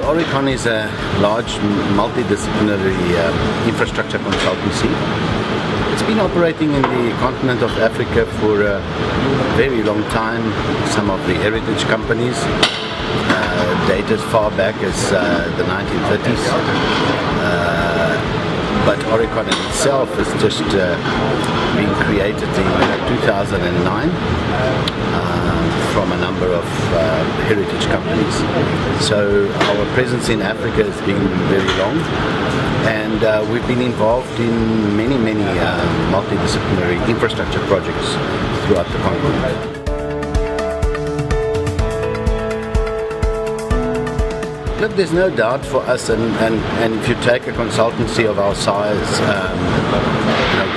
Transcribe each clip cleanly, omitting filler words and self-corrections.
Aurecon is a large multidisciplinary infrastructure consultancy. It's been operating in the continent of Africa for a very long time. Some of the heritage companies date as far back as the 1930s. But Aurecon itself has just been created in 2009 from a number of heritage companies. So our presence in Africa has been very long, and we've been involved in many multidisciplinary infrastructure projects throughout the continent. Look, there's no doubt for us, and if you take a consultancy of our size,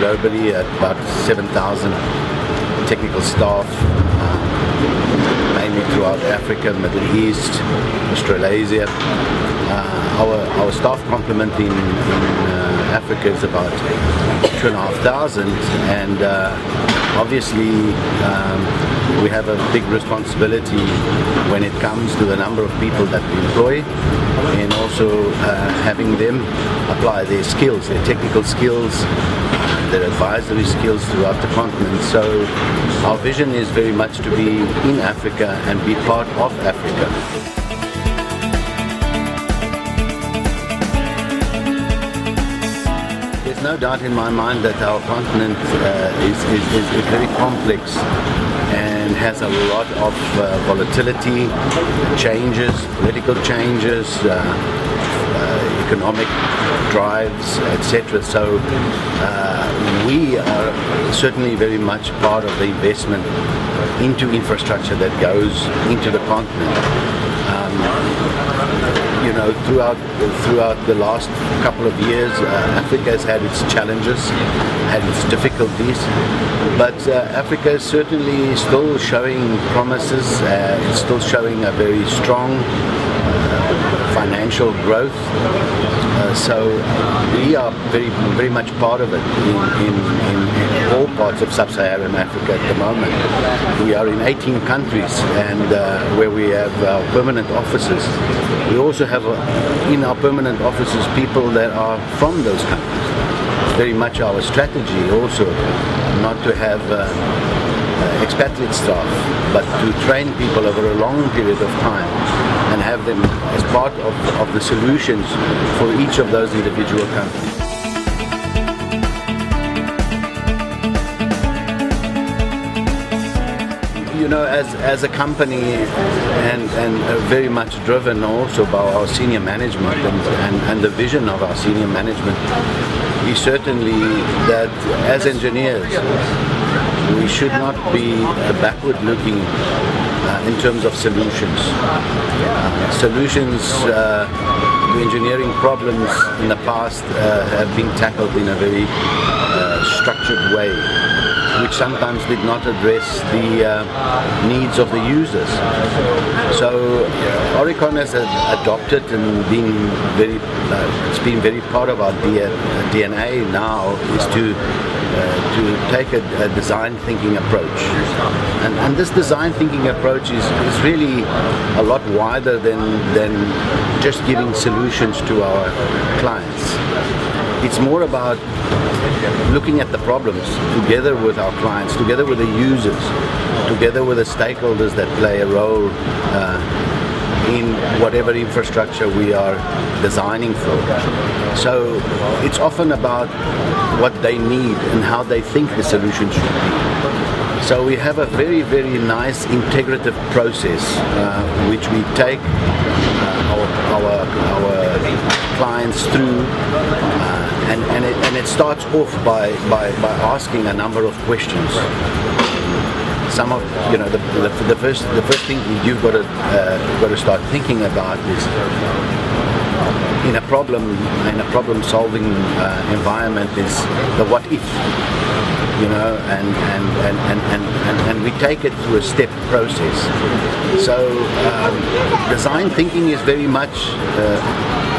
globally at about 7,000 technical staff, mainly throughout Africa, Middle East, Australasia. Our staff complement in Africa is about 2,500, and obviously we have a big responsibility when it comes to the number of people that we employ, and also having them apply their skills, their technical skills, their advisory skills throughout the continent. So our vision is very much to be in Africa and be part of Africa. There's no doubt in my mind that our continent is very complex and has a lot of volatility, changes, political changes, economic drives, etc. So we are certainly very much part of the investment into infrastructure that goes into the continent. Throughout the last couple of years, Africa has had its challenges, had its difficulties, but Africa is certainly still showing promises. It's still showing a very strong financial growth. So we are very much part of it in all parts of sub-Saharan Africa at the moment. We are in 18 countries, and where we have our permanent offices. We also have in our permanent offices people that are from those countries. It's very much our strategy also not to have expatriate staff, but to train people over a long period of time and have them as part of the solutions for each of those individual countries. As a company, and very much driven also by our senior management and the vision of our senior management is certainly that as engineers we should not be backward looking in terms of solutions. Solutions to engineering problems in the past have been tackled in a very structured way, which sometimes did not address the needs of the users. So Aurecon has adopted and it's been very part of our DNA now, is to take a design thinking approach. And this design thinking approach is really a lot wider than just giving solutions to our clients. It's more about looking at the problems together with our clients, together with the users, together with the stakeholders that play a role in whatever infrastructure we are designing for. So it's often about what they need and how they think the solution should be. So we have a very nice integrative process which we take our clients through, and it starts off by asking a number of questions. Some of the first thing you've got to start thinking about is in a problem solving environment is the what if, and we take it through a step process. So design thinking is very much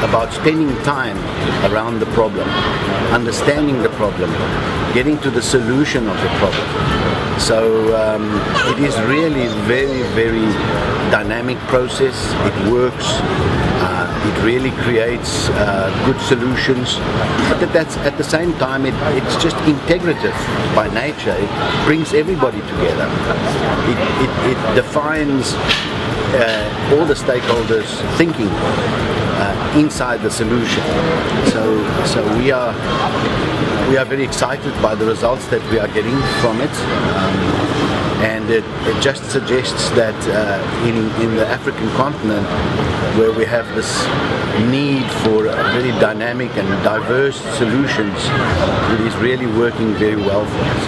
about spending time around the problem, understanding the problem, getting to the solution of the problem. So it is really very dynamic process. It works It really creates good solutions, but that's at the same time it's just integrative by nature. It brings everybody together. It defines all the stakeholders thinking inside the solution. So we are very excited by the results that we are getting from it. And it just suggests that in the African continent, where we have this need for very dynamic and diverse solutions, it is really working very well for us.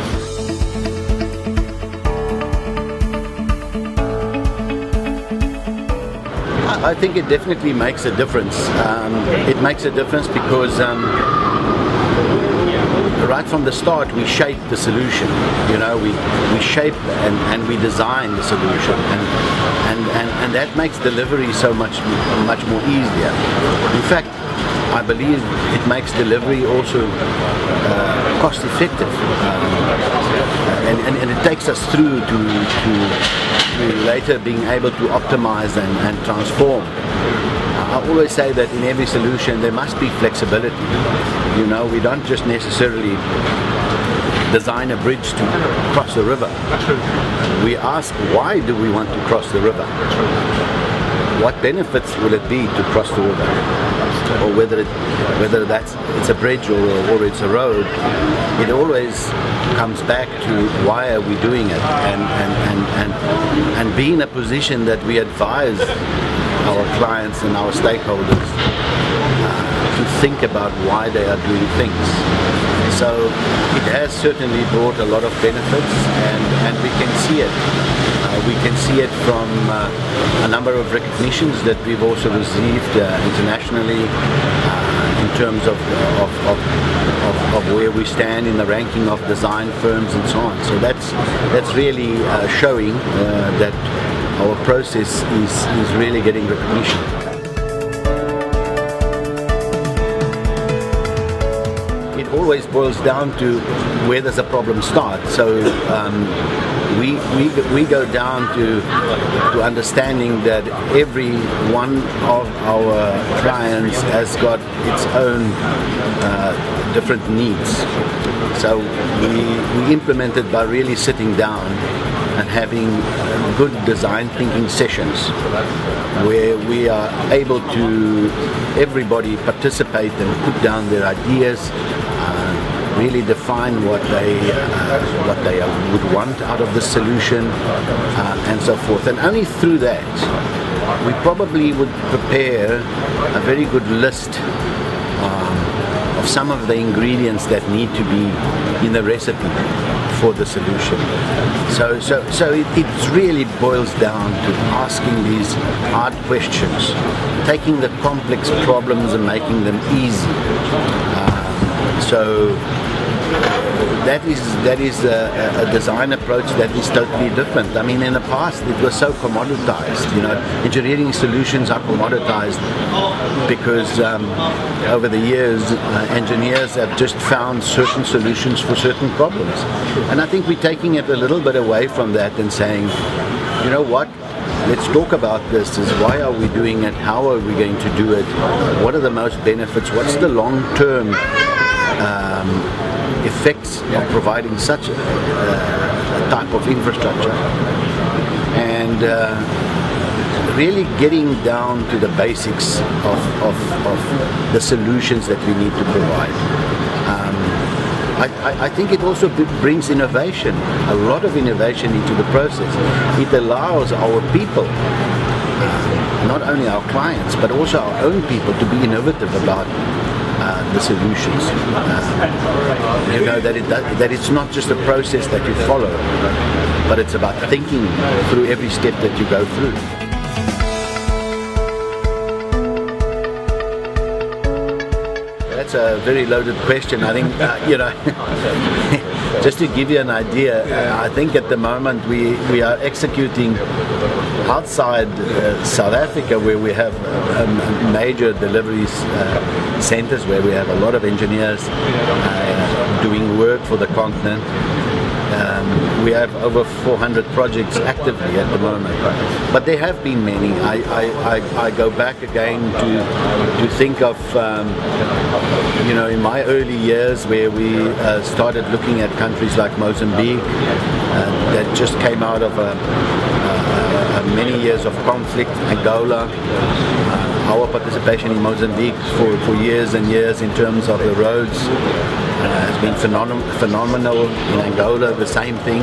I think it definitely makes a difference. It makes a difference because right from the start we shape the solution. We shape and we design the solution, and that makes delivery so much more easier. In fact, I believe it makes delivery also cost effective, and it takes us through to later being able to optimize and transform. I always say that in every solution there must be flexibility. We don't just necessarily design a bridge to cross a river. We ask, why do we want to cross the river? What benefits will it be to cross the river? Or whether it's a bridge or it's a road, it always comes back to why are we doing it, and be in a position that we advise our clients and our stakeholders to think about why they are doing things. So it has certainly brought a lot of benefits, and we can see it. We can see it from a number of recognitions that we've also received internationally in terms of where we stand in the ranking of design firms and so on. So that's really showing that our process is really getting recognition. It always boils down to where does a problem start. So we go down to understanding that every one of our clients has got its own different needs. So we implement it by really sitting down and having good design thinking sessions where we are able to everybody participate and put down their ideas, really define what they would want out of the solution, and so forth. And only through that we probably would prepare a very good list of some of the ingredients that need to be in the recipe for the solution. So it really boils down to asking these hard questions, taking the complex problems and making them easy. So that is a design approach that is totally different. I mean, in the past it was so commoditized. Engineering solutions are commoditized because over the years engineers have just found certain solutions for certain problems. And I think we're taking it a little bit away from that and saying, you know what? Let's talk about this. Why are we doing it? How are we going to do it? What are the most benefits? What's the long-term effects of providing such a type of infrastructure? And really getting down to the basics of the solutions that we need to provide. I think it also brings innovation, a lot of innovation into the process. It allows our people, not only our clients, but also our own people, to be innovative about the solutions. That it's not just a process that you follow, but it's about thinking through every step that you go through. That's a very loaded question. I think, just to give you an idea, I think at the moment we are executing outside South Africa, where we have major deliveries centers, where we have a lot of engineers doing work for the continent. We have over 400 projects actively at the moment, but there have been many. I go back again to think of in my early years where we started looking at countries like Mozambique that just came out of many years of conflict, Angola. Our participation in Mozambique for years and years in terms of the roads has been phenomenal. In Angola, the same thing.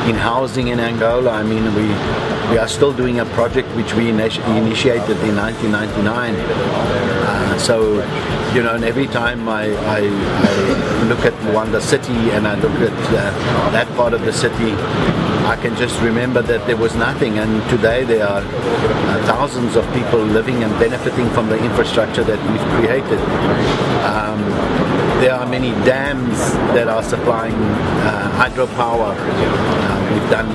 In housing in Angola, I mean, we are still doing a project which we initiated in 1999. And every time I look at Luanda City and I look at that part of the city, I can just remember that there was nothing, and today there are thousands of people living and benefiting from the infrastructure that we've created. There are many dams that are supplying hydropower. We've done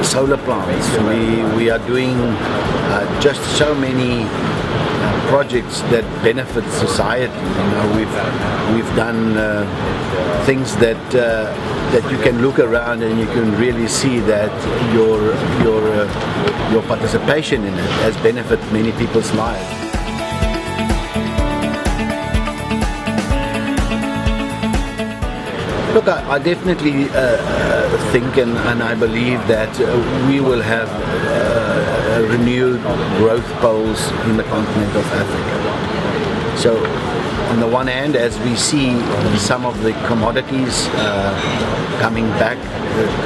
solar plants. We are doing just so many projects that benefit society. We've done things that you can look around and you can really see that your participation in it has benefited many people's lives. Look, I definitely think and I believe that we will have renewed growth poles in the continent of Africa. So, on the one hand, as we see some of the commodities coming back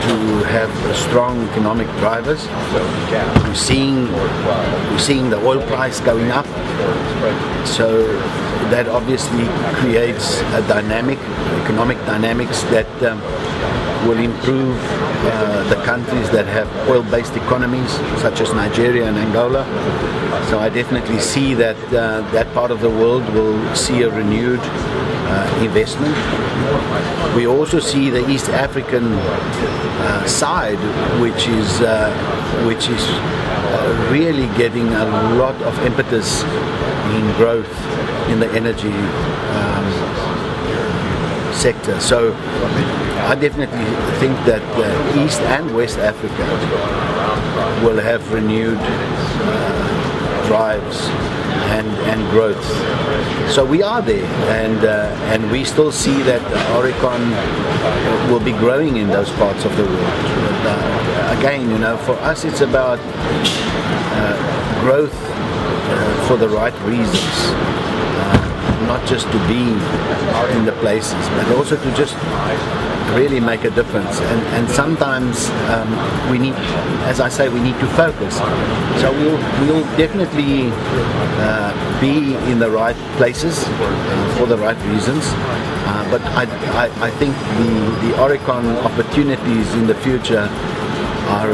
to have strong economic drivers, we're seeing the oil price going up. So that obviously creates a economic dynamics that will improve the countries that have oil-based economies, such as Nigeria and Angola. So I definitely see that that part of the world will see a renewed investment. We also see the East African side, which is really getting a lot of impetus in growth in the energy sector. So I definitely think that East and West Africa will have renewed drives and growth. So we are there, and we still see that Aurecon will be growing in those parts of the world. But, again, for us it's about growth for the right reasons. Not just to be in the places, but also to just really make a difference. And sometimes we need, as I say, we need to focus. So we'll definitely be in the right places for the right reasons. But I think the Aurecon opportunities in the future are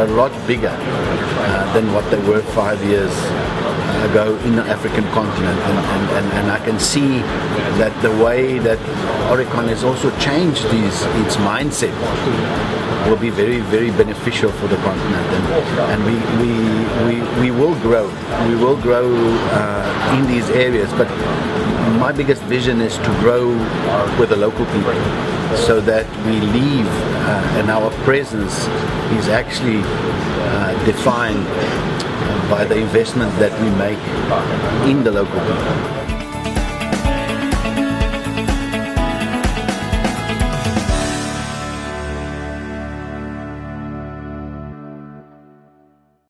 a lot bigger than what they were 5 years ago in the African continent, and I can see that the way that Aurecon has also changed its mindset will be very, very beneficial for the continent, and we will grow. We will grow in these areas, but my biggest vision is to grow with the local people, so that we leave and our presence is actually defined by the investment that we make in the local people.